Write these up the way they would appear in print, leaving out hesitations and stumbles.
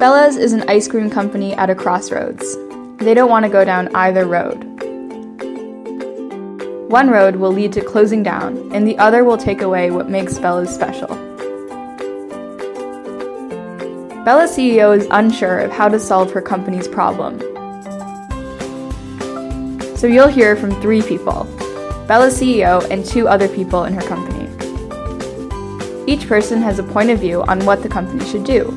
Bella's is an ice cream company at a crossroads. They don't want to go down either road. One road will lead to closing down, and the other will take away what makes Bella's special. Bella's CEO is unsure of how to solve her company's problem. So you'll hear from 3 people, Bella's CEO and 2 other people in her company. Each person has a point of view on what the company should do.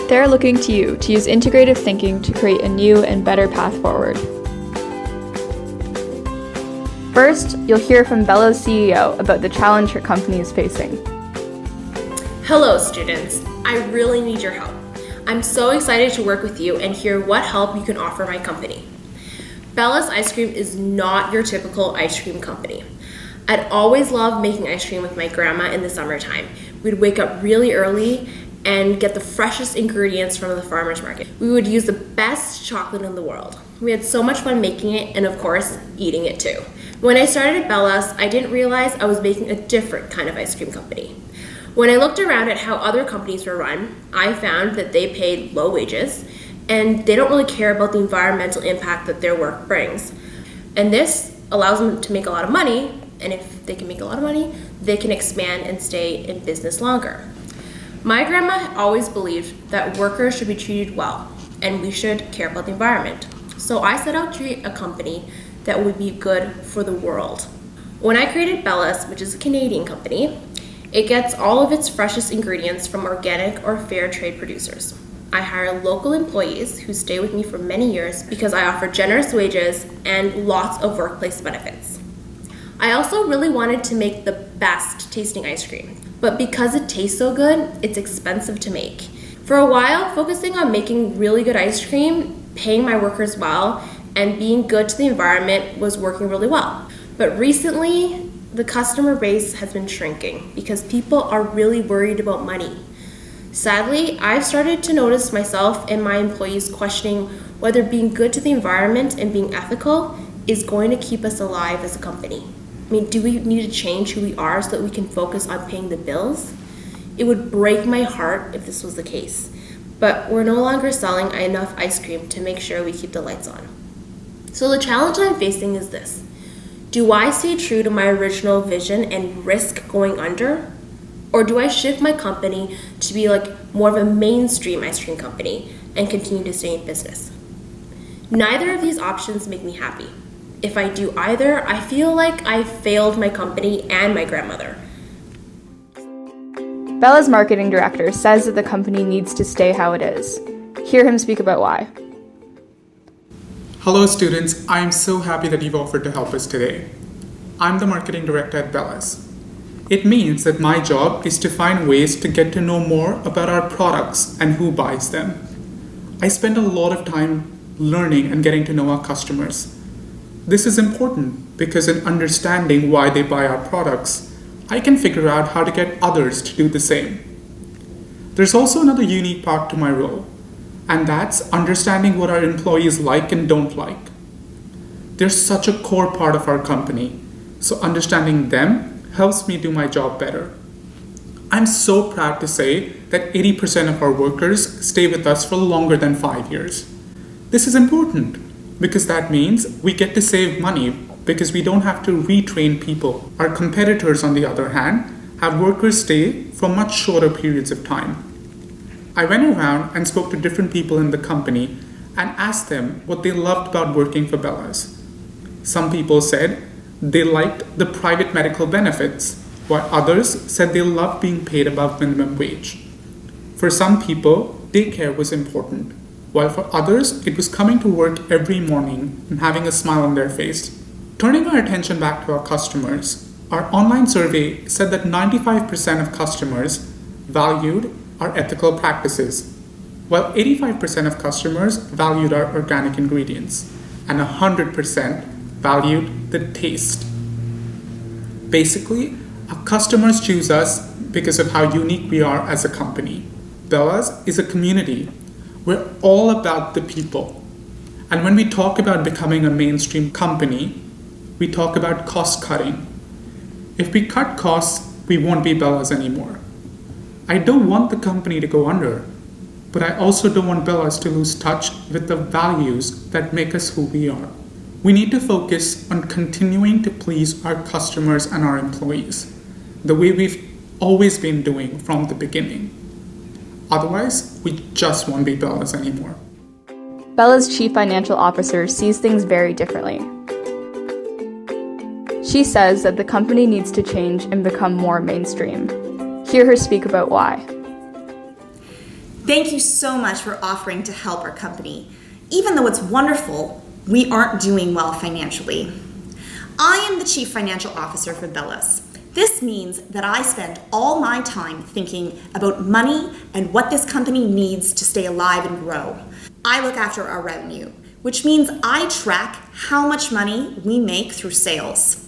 They're looking to you to use integrative thinking to create a new and better path forward. First, you'll hear from Bella's CEO about the challenge her company is facing. Hello, students. I really need your help. I'm so excited to work with you and hear what help you can offer my company. Bella's Ice Cream is not your typical ice cream company. I'd always loved making ice cream with my grandma in the summertime. We'd wake up really early and get the freshest ingredients from the farmer's market. We would use the best chocolate in the world. We had so much fun making it and, of course, eating it too. When I started at Bella's, I didn't realize I was making a different kind of ice cream company. When I looked around at how other companies were run, I found that they paid low wages and they don't really care about the environmental impact that their work brings. And this allows them to make a lot of money, and if they can make a lot of money, they can expand and stay in business longer. My grandma always believed that workers should be treated well and we should care about the environment. So I set out to create a company that would be good for the world. When I created Bella's, which is a Canadian company, it gets all of its freshest ingredients from organic or fair trade producers. I hire local employees who stay with me for many years because I offer generous wages and lots of workplace benefits. I also really wanted to make the best tasting ice cream, but because it tastes so good, it's expensive to make. For a while, focusing on making really good ice cream, paying my workers well, and being good to the environment was working really well. But recently, the customer base has been shrinking because people are really worried about money. Sadly, I've started to notice myself and my employees questioning whether being good to the environment and being ethical is going to keep us alive as a company. I mean, do we need to change who we are so that we can focus on paying the bills? It would break my heart if this was the case, but we're no longer selling enough ice cream to make sure we keep the lights on. So the challenge I'm facing is this. Do I stay true to my original vision and risk going under? Or do I shift my company to be like more of a mainstream ice cream company and continue to stay in business? Neither of these options make me happy. If I do either, I feel like I failed my company and my grandmother. Bella's marketing director says that the company needs to stay how it is. Hear him speak about why. Hello students, I am so happy that you've offered to help us today. I'm the marketing director at Bella's. It means that my job is to find ways to get to know more about our products and who buys them. I spend a lot of time learning and getting to know our customers. This is important because in understanding why they buy our products, I can figure out how to get others to do the same. There's also another unique part to my role, and that's understanding what our employees like and don't like. They're such a core part of our company, so understanding them helps me do my job better. I'm so proud to say that 80% of our workers stay with us for longer than 5 years. This is important because that means we get to save money because we don't have to retrain people. Our competitors, on the other hand, have workers stay for much shorter periods of time. I went around and spoke to different people in the company and asked them what they loved about working for Bella's. Some people said they liked the private medical benefits, while others said they loved being paid above minimum wage. For some people, daycare was important, while for others, it was coming to work every morning and having a smile on their face. Turning our attention back to our customers, our online survey said that 95% of customers valued our ethical practices, while 85% of customers valued our organic ingredients, and 100% valued the taste. Basically, our customers choose us because of how unique we are as a company. Bella's is a community. We're all about the people. And when we talk about becoming a mainstream company, we talk about cost cutting. If we cut costs, we won't be Bella's anymore. I don't want the company to go under, but I also don't want Bella's to lose touch with the values that make us who we are. We need to focus on continuing to please our customers and our employees, the way we've always been doing from the beginning. Otherwise, we just won't be Bella's anymore. Bella's Chief Financial Officer sees things very differently. She says that the company needs to change and become more mainstream. Hear her speak about why. Thank you so much for offering to help our company. Even though it's wonderful, we aren't doing well financially. I am the Chief Financial Officer for Bella's. This means that I spend all my time thinking about money and what this company needs to stay alive and grow. I look after our revenue, which means I track how much money we make through sales.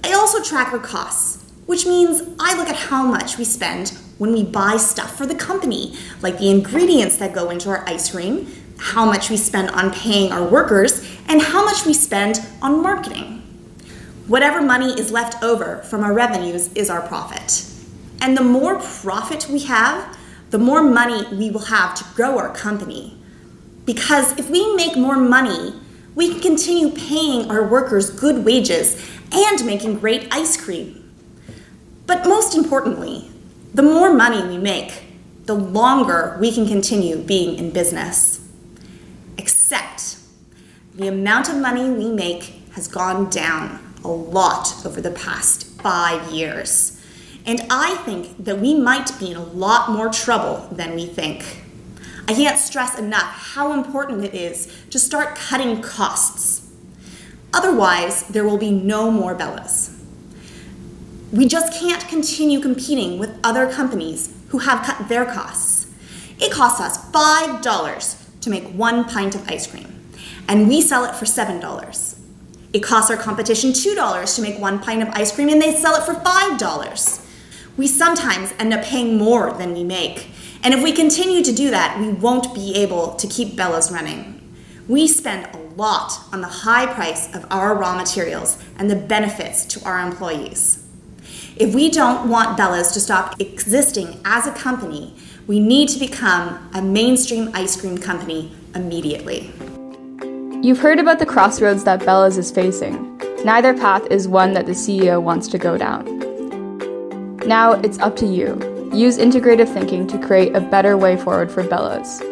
I also track our costs, which means I look at how much we spend when we buy stuff for the company, like the ingredients that go into our ice cream, how much we spend on paying our workers, and how much we spend on marketing. Whatever money is left over from our revenues is our profit. And the more profit we have, the more money we will have to grow our company. Because if we make more money, we can continue paying our workers good wages and making great ice cream. But most importantly, the more money we make, the longer we can continue being in business. Except the amount of money we make has gone down a lot over the past 5 years. And I think that we might be in a lot more trouble than we think. I can't stress enough how important it is to start cutting costs. Otherwise, there will be no more Bella's. We just can't continue competing with other companies who have cut their costs. It costs us $5 to make 1 pint of ice cream, and we sell it for $7. It costs our competition $2 to make 1 pint of ice cream, and they sell it for $5. We sometimes end up paying more than we make, and if we continue to do that, we won't be able to keep Bella's running. We spend a lot on the high price of our raw materials and the benefits to our employees. If we don't want Bella's to stop existing as a company, we need to become a mainstream ice cream company immediately. You've heard about the crossroads that Bella's is facing. Neither path is one that the CEO wants to go down. Now it's up to you. Use integrative thinking to create a better way forward for Bella's.